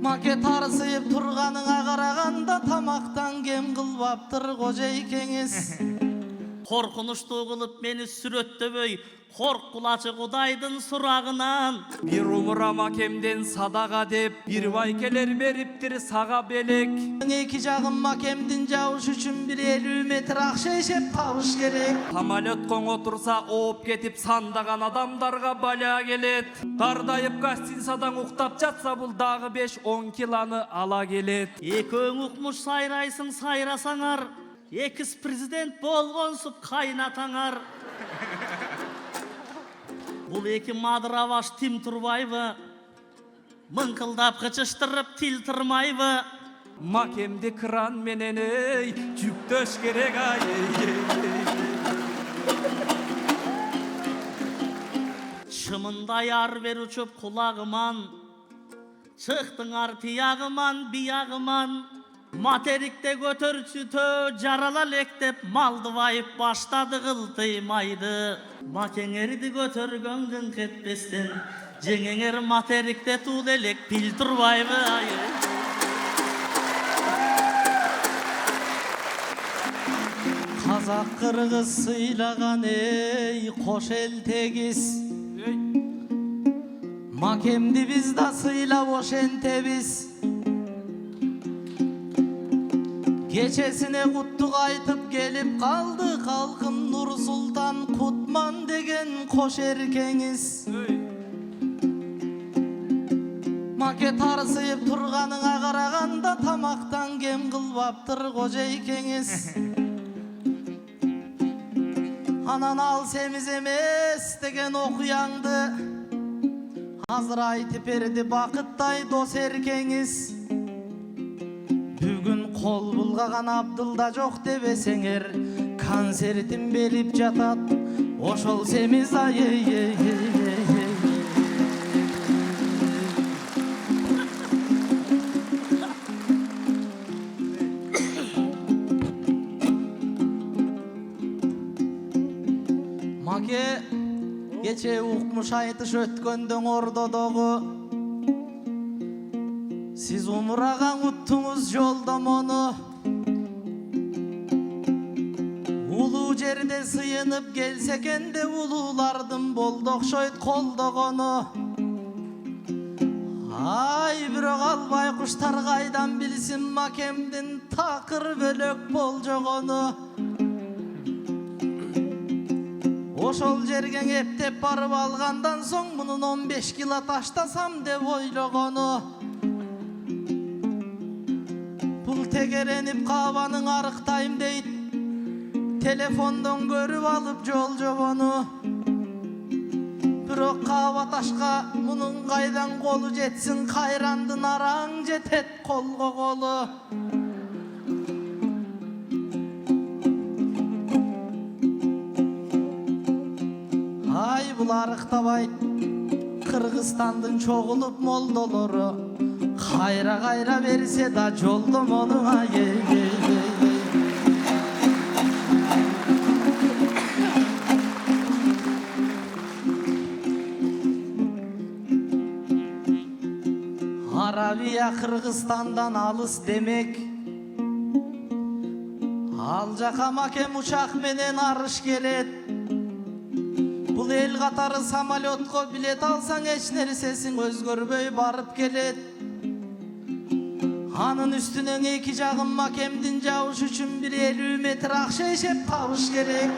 Maket arsıyıp turganına qaraganda tamaktan gem kılbaptır koca ikeniz. Korkunuştu kılıp meni sürötteböy, kork kulaçı Kudaydın suragынан. Bir umura makemden sadaga dep, bir baykeler beriptir saga belek. İki jagın makemdin jauş üçün bir 50 metr akşa işep tavuş gerek. Samolyot koң otursa oop ketip sandagan adamdarga bala gelet. Kardayıp gastinisadan uktap jatsa bul dagı 5-10 kilаны ala gelet. Ekөөң ukmuş sayrayсың сайрасаңар, экис президент болгонсуп кайнатаңар. Бул эки мадыраваш Тим турбайбы? Мыңкылдап кычыштырып тил тырмайбы? Makemde kıran menen ey, cüptöş gerek ay. Шымында яр бер учуп кулагыман, чыктыңар тиягыман биягыман, материкте көтөрчүтө жарала лектеп малды байып баштады кылтыймайды. Макеңерди көтөргөнгүн кетпестен, жеңеңер материкте туул элек пил турбайбы айы. Қазақ қырғыз сыйлаған ей қош ел тегіс. Макемді біз да сыйлап ошентебіз. Кечесіне құттық айтып келіп қалды халқым Нұр Сұлтан Құтман деген қош еркеңіз. Макет арсıyып тұрғаныңа қарағанда тамақтан кем қылбаптыр қожа екеңіз. Anan al semiz emes degen okuyandı. Hazır aytıp erdi bakıttay dos erkeniz. Bugün kol bulgagan Abdılda жоқ debesеңер, konsertin berip jatat oşol semiz ay. Make geçe ukmuş aytış ötkөндөн ordodogu. Siz umuragan uttunuz joldomonu. Ulu jerde sıyınıp gelseken de ululardın boldu okşoyt koldogonu. Ay bирок ал байкуштар кайдан билсин макемдин такыр бөлөк болжогону. Oşol жерген eптеп барып алгандан соң мунун 15 кило таштасам деп ойлогону. Бул тегеренип кабанын арыктайм дейт, телефондон көрүп алып жолжогону. Бирок каба ташка мунун кайдан колу жетсин, кайрандын араң жетет колго колу. Ay bul arıqtabay Kırgızstandın çoğulup moldoloru, kayra kayra verse da joldom onun ay. Arabiya Kırgızstan'dan alыс demek. Al jaka makem uçak menen arış gelet. Bul el qatarı samolyotko bilet alsan eç nersesin özgörбөй barıp gelet. Anın üstünen iki jagın makemdin jauş üçün bir 50 metr akşa işep tavuş gerek.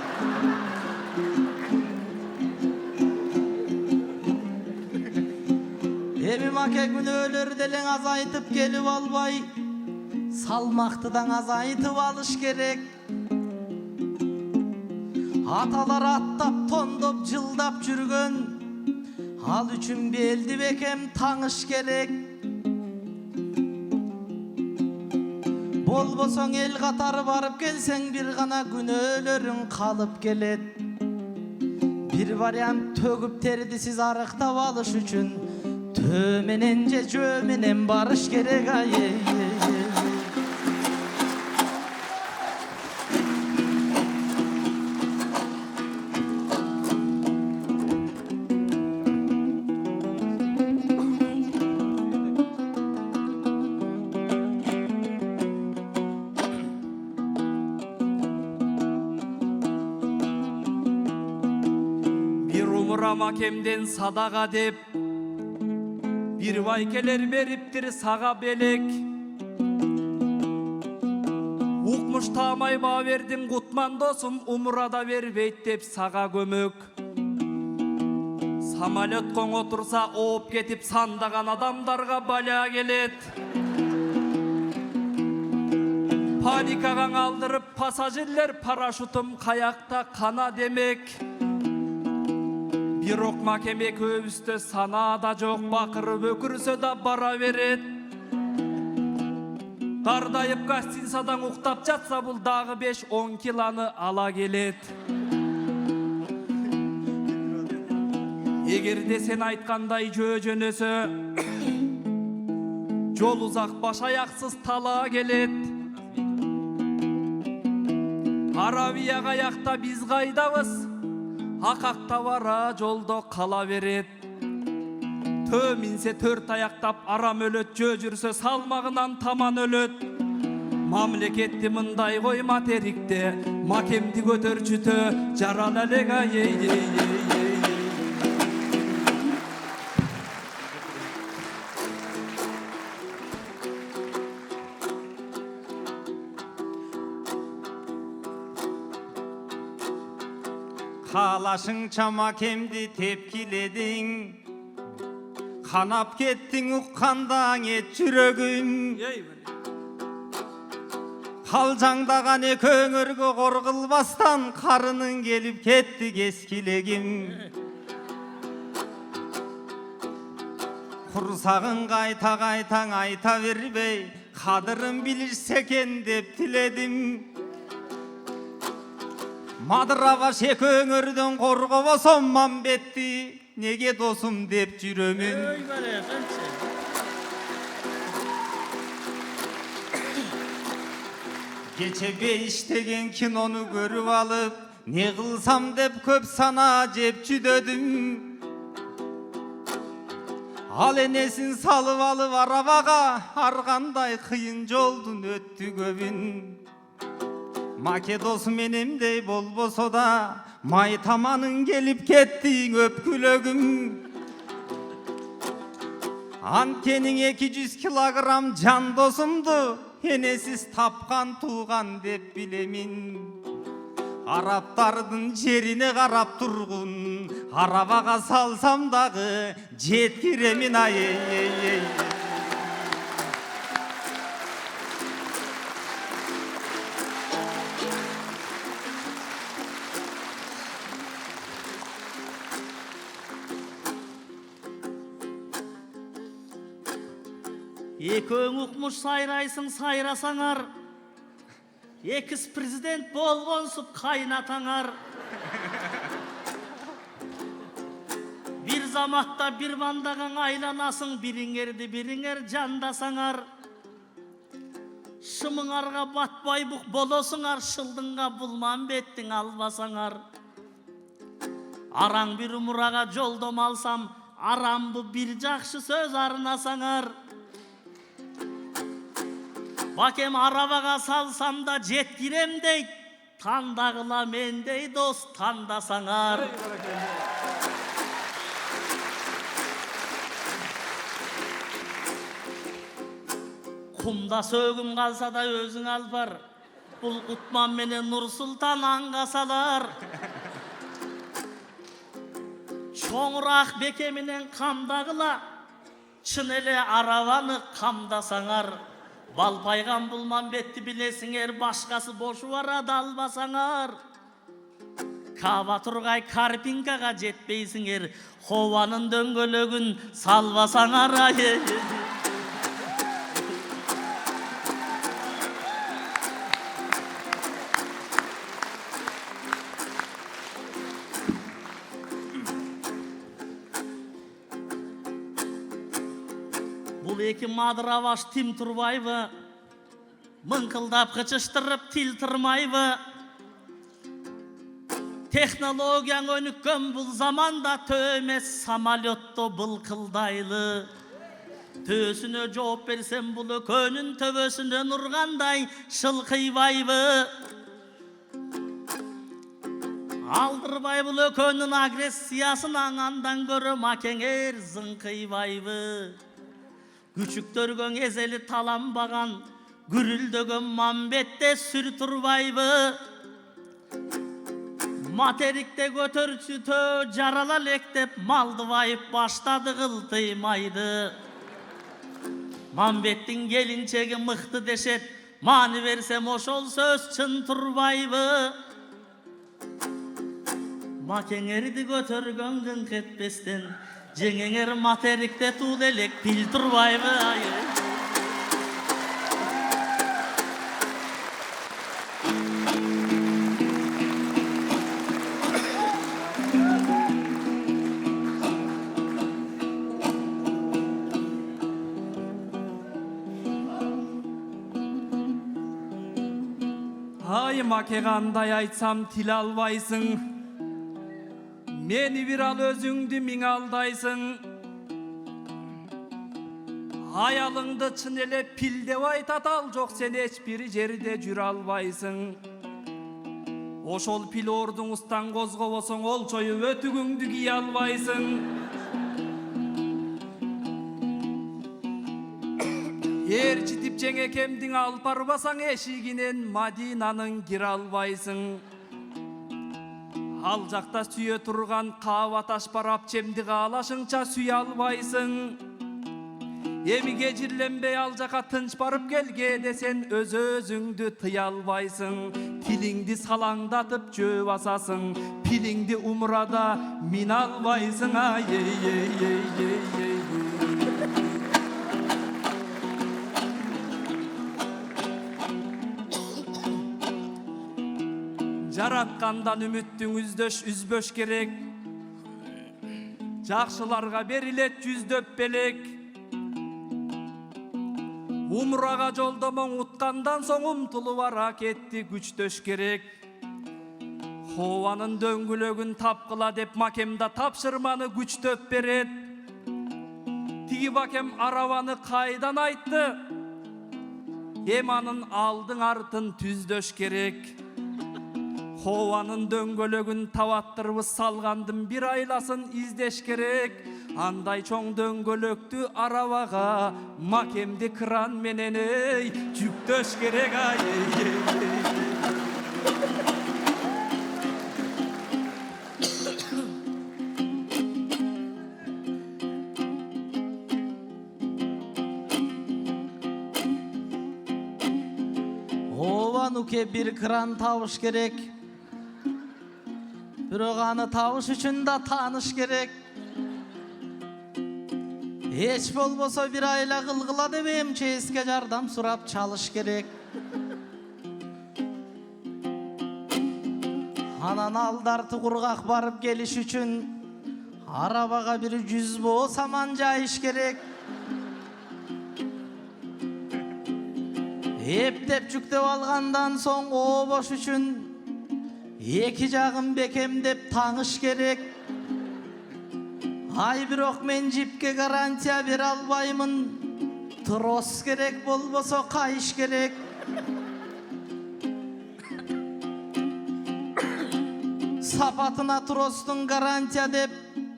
Emi make gün ölür delen azaytıp gelip albay, salmaktıdan azaytıp alış gerek. Atalar attap tondop jıldap жүргөн, al üçün beldi bekem tanış gerek. Bolbosoň el qatarı barıp gelsen bir gana gün ölörüň kalıp gelet. Bir variant tögüp terdi siz arıqtap alış üçün, tömenen je jö menen barış gerek ay. Umura makemden sadaka dep bir baykeler beriptir sağa belek. Ukmuş tamay bağ verdin kutman dosum, umurada verbeyt dep sağa gömök. Samolyot koң otursa oop ketip sandagan adamdarga bala gelet. Panikagan aldırıp pasajirler paraşutum kayakta kana demek. Бирок макеме көбүстө санаада жок, бакырып өкүрсө да бара берет. Кардайып гостиницадан уктап жатса бул дагы 5-10 киланы ала келет. Эгерде сен айткандай жөө жөнөсө, жол узак баш аяксыз тала келет. Аравияга аякта биз кайдабыз? Акакта бара жолдо кала берет. Төө минсе төрт аяктап арам өлөт, жөө жүрсө салмагынан таман өлөт. Мамлекетти мындай кой материкте, макемди көтөрчүтө жарал элең ей. Қалашыңча макемди тепкиледиң, канап кеттиң уккандаң эт жүрөгүм. Калжаңдаган экөөңөргө кор кылбастан карының келип кетти кескилегим. Курсагың кайта кайтаң айта бербей, кадырын билирсе экен деп тиледим. Мадырабаш экөөңөрдөн коргобосом Мамбетти, неге досум деп жүрөмүн. Кече бейиштеген кинону көрүп алып, не кылсам деп көп сана жеп жүдөдүм. Ал энесин салып алып арабага, ар кандай кыйын жолдун өттү көбүн. Маке досу менемдей болбосо да, май таманын келип кеттиң өпкүлөгүм. Анткенин 200 килограмм жан досумду энесиз тапкан тууган деп билемин. Араптардын жерине карап тургун, арабага салсам дагы жеткиремин ай. Экөөң укмуш сайрайсың сайрасаңар, экис президент болгонсуп кайнатаңар. Бир заматта бир бандаган айланасың, бириңерди бириңер жандасаңар. Шымыңарга батпай бук болосуңар, шылдыңга булман беттиң албасаңар. Араң бир умурага жолдом алсам, арамбы бир жакшы сөз арнасаңар. Бакем арабага салсам да жеткирем дейт, тандагыла мендей дос тандасаңар. Кумда сөгүм калса да өзүң алып бар, бул Кутман менен Нурсултан аңгасалар. Чоңураак беке менен камдагыла, чын эле арабаны камдасаңар. Балпайган Булманбетти билесиңер, башкасы бошу арада албасаңар. Каба тургай Карпинкага жетпейсиңер, хованын дөңгөлөгүн салбасаңар. Бул эки Мадырабаш Тим турбайбы? Мыңкылдап кычыштырып тил тырмайбы? Технологияң өнүккөн бул заманда төмес самолетто былкылдайлы. Төсүнө жооп берсем бул өкөнүн төбөсүнөн ургандай шылкыйбайбы? Алдырбай бұл өкөнün агрессиясын аңандан көрі макеңер зыңқыйбайбы. Күчүктөргөн эзели таланбаган, гүрүлдөгөн мамбетте сүр турбайбы. Материкте көтөрчүтө жарала лектеп малды байып баштады кылтыймайды. Мамбеттин келинчеги мыкты дешет, маны берсем ошол сөз чын турбайбы. Макеңерди көтөргөн күн кетпестен, жеңеңер материкте туд элек пил турбайбы. Ай маке кандай айтсам тил албайсың. Мени бир ал өзүңдү миң алдайсың. Аялыңды чын эле пил деп айтат ал, жок сен эч бир жерде жүрө албайсың. Ошол пил ордуңуздан козгобосоң ол чоюп өтүгүңдү кие албайсың. Ээрчитип жеңекемдин алып барбасаң эшигинен Мадинанын кире албайсың. Ал жакта сүйө турган каба таш барап чемди каалашыңча сүйө албайсың. Эми кежирленбей ал жака тынч барып келге десен өз өзүңдү тыя албайсың. Тилиңди салаңдатып жөө басасың, пилиңди умурада мин албайсың. Жараткандан үмүттүң үзбөш керек. Жакшыларга берилет жүздөп белек. Умурага жолдомоң уткандан соң умтулуп аракетти күчтөш керек. Хованын дөңгөлөгүн тапкыла деп макемда тапшырманы күчтөп берет. Тиги бакем арабаны кайдан айтты? Эманын алдың артын түздөш керек. Хованын дөңгөлөгүн табаттырбыз салгандын бир айласын издеш керек. Андай чоң дөңгөлөктү арабага макемди кран менен жүктөш керек. Ова нуке бир кран табыш керек. Бирок аны табыш үчүн да тааныш керек. Эч болбосо бир айла кылгыла деп МЧСке жардам сурап чалыш керек. Анан алдарты кургак барып келиш үчүн арабага бир 100 боо саман жайыш керек. Эптеп жүктөп алгандан соң обош үчүн эки жагын бекемдеп таңыш керек. Ай бирок мен жипке гарантия бере албаймын. Трос керек болбосо кайыш керек. Сапатына тростун гарантия деп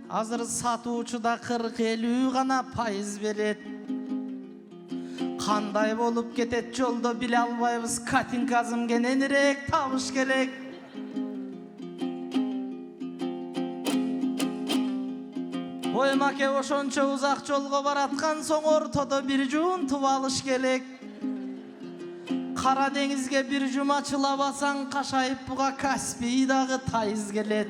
азыр сатуучу да 40-50 гана пайыз берет. Кандай болуп кетет жолдо биле албайбыз. Катинказым кененирээк табыш керек. Ой маке ошончо узак жолго бараткан соң ортодо бир жуун туп алыш керек. Кара деңизге бир жума чылабасаң кашайып буга Каспий дагы тайыз келет.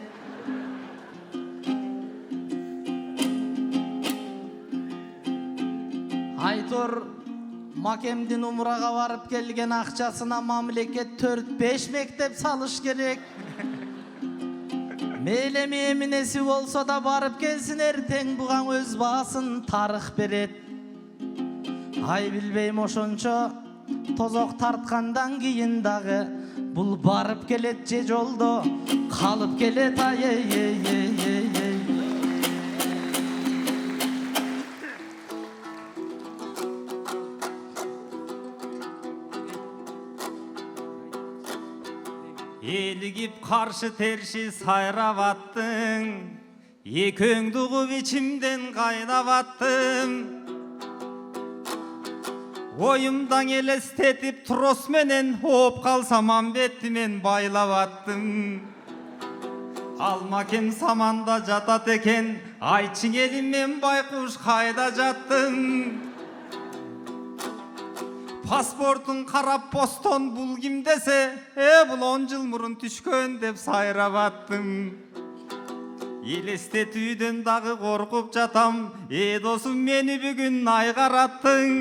Айтор макемдин умурага барып келген акчасына мамлекет 4-5 мектеп салыш керек. Мейлеми эминеси болсо да барып келсин, эртең буган өз баасын тарых берет. Ай билбейм ошончо тозок тарткандан кийин дагы бул барып келет же жолдо калып келет. Eligip karşı terşi sayrap attın, ekөңді қуып içimden kaynap attım. Oyumdan elestetip tros menen hop kalsam ambettimen baylap attım. Almakem samanda jatat eken, ayçın elim men baykuş kayda jattım. Pasportun karap poston bul kim dese, bul 10 yıl murun tüşkön dep sayrap attım. Elestetүүдөн dagı korkup jatam, dosum meni bugün aygarattın.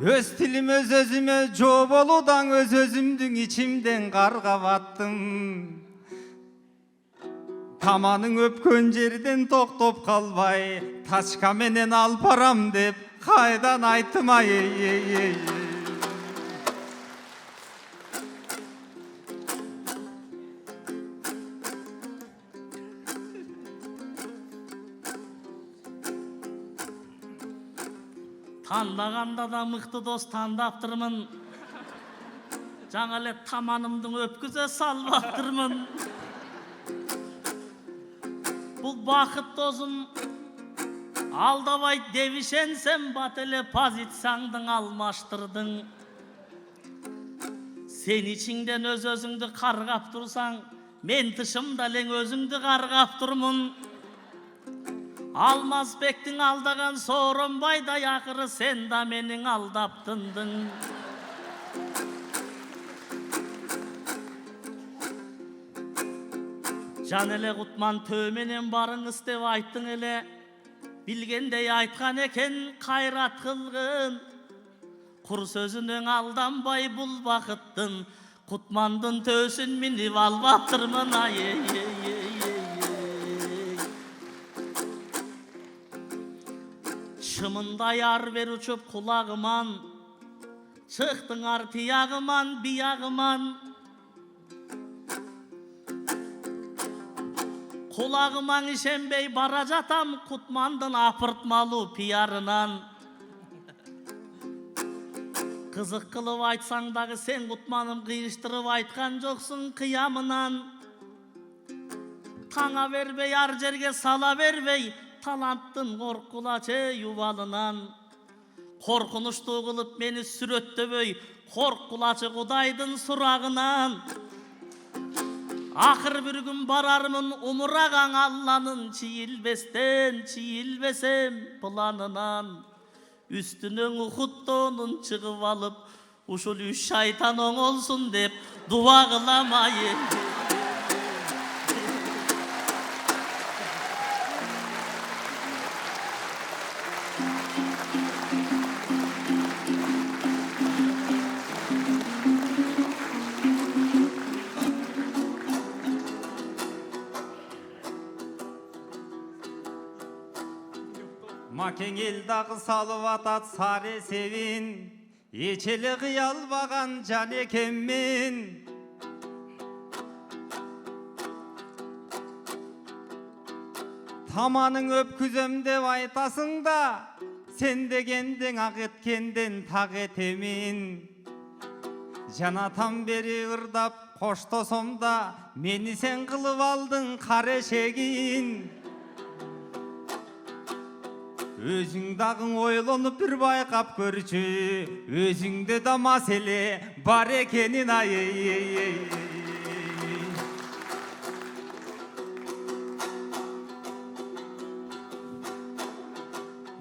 Öz tilim öz özüme jo boludan öz özümdün içimden kargap attım. Tamanın öpkön жерден токтоп kalbay, taşka menen alparam dep kaydan ayttım ay ey. Тандаганда да мыкты дос тандаптырмын. Жаңа эле таманымдың өпкүзө салбаптырмын. Бул бакыт досум алдабайт деп ишенсем бат эле позицияңдың алмаштырдың. Сен ичиңден өз өзүңдү каргап турсаң, мен тышымда элең өзүңдү каргап турмун. Алмазбектің алдаған Сооронбайдай ақыры сен да менің алдаптындың. Жан эле Кутман төменен барыңыз деп айттың эле. Билгендей айткан экен кайрат кылгын. Кур сөзүнөн алданбай бул бакыттын, Кутмандын төсүн минип албаптырмын ай. Шымындай ар бер учуп кулагыман, чыктың ар тиягыман, биягыман. Кулагыман ишенбей бара жатам Кутмандын апыртмалуу пиярынан. Кызык кылып айтсаң дагы сен Кутманым кыйыштырып айткан жоксуң кыямынан. Таңа бербей ар жерге сала бербей, таланттын коркулачы юбалынан. Коркунучтуу кылып мени сүрөттөбөй, коркулачы Кудайдын сурагынан. Акыр бир күн барармын умураган Алланын чийилбесем планынан. Үстүнөн Ухуд тоонун чыгып алып, ушул 3 шайтан оңолсун деп дуа кылам ай. Макең ел дагы салып атат саре севин, эчеле кыялбаган жан экенмин. Таманың өпкүзөм деп айтасың да, сен дегенден ак эткенден так этемин. Жанатан бери ырдап коштосом да, мени сен кылып алдың карешегин. Өзүң дагың ойлонуп бир байкап көрчү, өзүңдө да маселе бар экенин ай.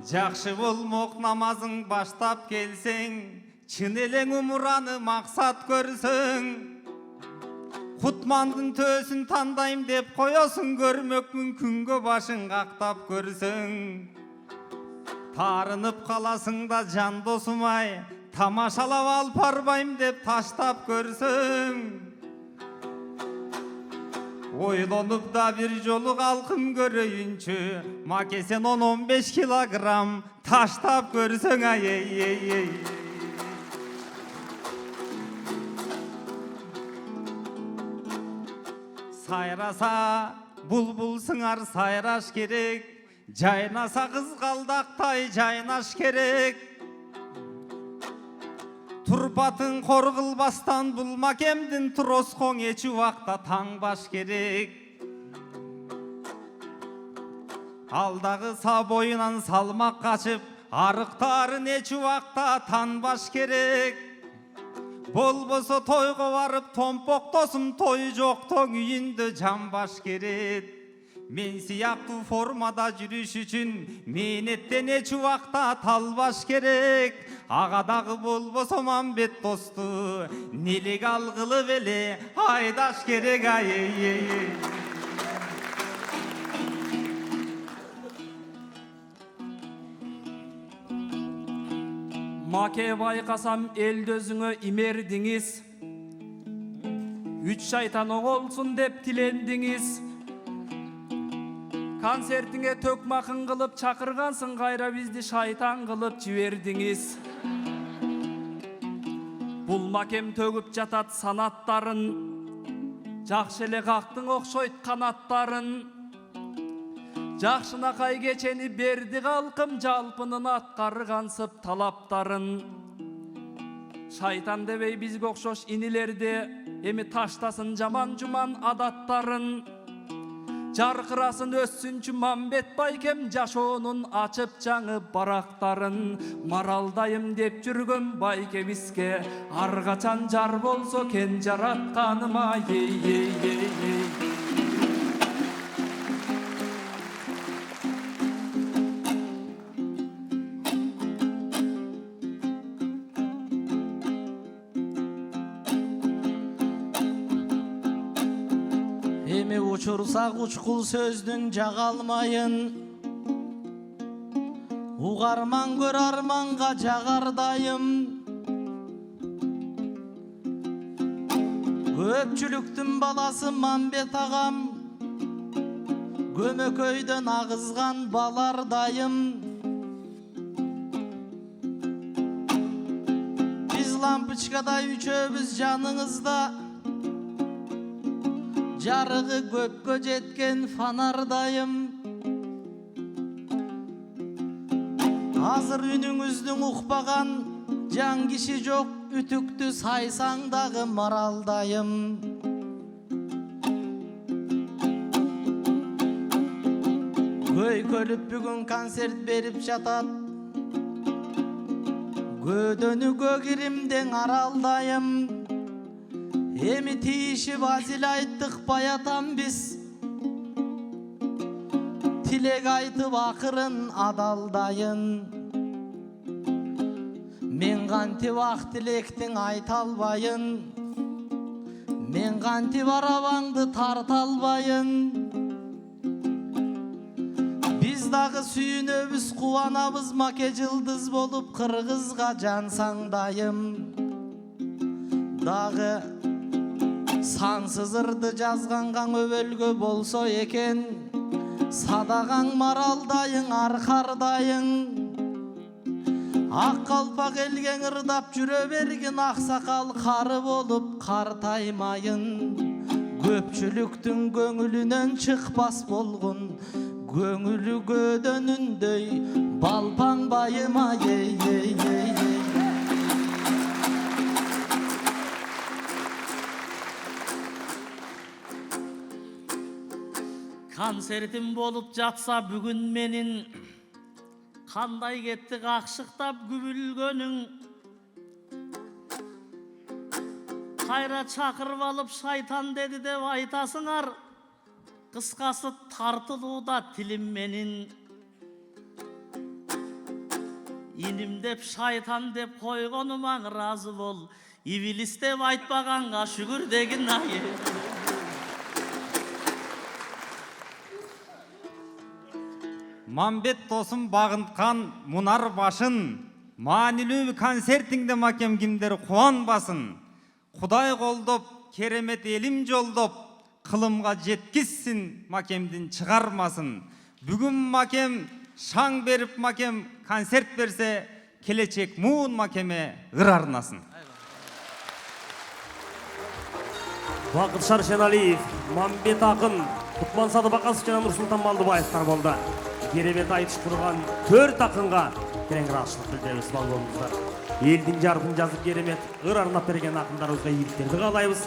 Жакшы болмок намазың баштап келсең, чын элең умураны максат көрсөң. Кутмандын төсүн тандайм деп коесуң, көрмөкмүн күнгө башың кактап көрсөң. Тарынып қаласың да жан досумай, тамашалап алып барбайм деп таштап көрсөң. Ойлонуп да бир жолу калкым көрөйүнчү, маке сен 10-15 килограмм таштап көрсөң ай. Сайраса булбулсыңар сайраш керек, жайнаса кызгалдактай жайнаш керек. Turpatın kor kılbastan bulmak emdin troskon eçi vakta taң baş gerek. Alдағы са boyunan salmak kaçıp arıktarın eçi vakta tanbaş gerek. Bolboso toyga varıp tompok tosum toy joktoň üýünde jambaş gerek. Men siyaktуу formada жүрüş üçün menеттен eçi vakta talbaş gerek. Agadagı bolboso Mambet dostu nelek algılı bele aydaş gerek ay. Make bayqasam el dözüňe imerdiňiz. Üç şaytan oğolsun dep tilendiňiz. Konsertiňe tökmakyn kılıp çakırgansın, gayra bizdi şaytan kılıp jiberdiňiz. Bul makem tөгüp jatat sanattarın, jakşı ele kaktyň okşoyt kanattarın. Jakşınakay geçeni berdi kalkım, jalpının atkargansıp talaptarın. Şaytan debey bizge okşoş inilerde, emi taştasın jaman juman adattarın. Jarkırasın össünçü Mambet baykem, jaşoonun açıp жаңы baraktarın. Maraldayım dep жүрgön baykem iske, argaçan jar bolso ken jaratkaныma ey ey ey ey. Emi uçursak uçkul sözdün jagalmayın. Ugarman gör armanga jagardayım. Köpçülüktün balası Mambet agam, gömököydön agızgan balardayım. Biz lamпычкада üçöbüz janыңızda, jarığı köpkö jetken fanardayım. Hazır ünüңüzdün ukpagan jan kişi jok, ütüktü saysaň dagı maraldayım. Köy kölüp bugün konsert berip jatat, gödönü gögirimden araldayım. Emi tişip azil ayttık bayatam biz, tilek aytıp akırın adaldayın. Men kanti vak tilektin aytalbayın, men kanti barabaňdy tartalbayın. Biz dagı süýünöbüz kuwanabız, make jıldız bolup Kırgızga jansaňdayım. Dagı sansız ırdı жазгангаң öbölgö bolso eken, sadagaň maraldayın arkardayın. Ak kalpak elgen ırdap jüre bergin, aksakal karı bolup kartaymayın. Köpçülüktün göңülünen çıkpas bolgun, göңülü gödönündöy balpaň bayıma ey ey ey ey. Konsertim bolup jatsa бүгүn менин, кандай кетти какшыктап күбүлгөнүң. Кайра чакырып алып шайтан деди деп айтасыңар, кыскасы тартылууда тилим менин. Иним деп шайтан деп койгонума ыраазы бол, ибилис деп айтпаганга шүгүр дегин айы. Mambet dosum bağıntkан munar başın, maanilүү konsertiңде макем кимдер кубанбасын. Кудай колдоп, керемет элим жолдоп, кылымга жеткизсин, макемдин чыгармасын. Бүгүн макем шаң берип макем концерт берсе, келечек муун макеме ыр арнасын. Бакыт Шаршеналиев, Мамбет Акын, Кутман Садыбакасов жана Нурсултан Малдыбаевтар болду. Керемет айтыш курган 4 акынга терең ыраазычылык билдиребиз, мал болуңуздар. Elдің жарқын жазып керемет ыр арнап берген ақындарыбызға иеліктерді қалайбыз.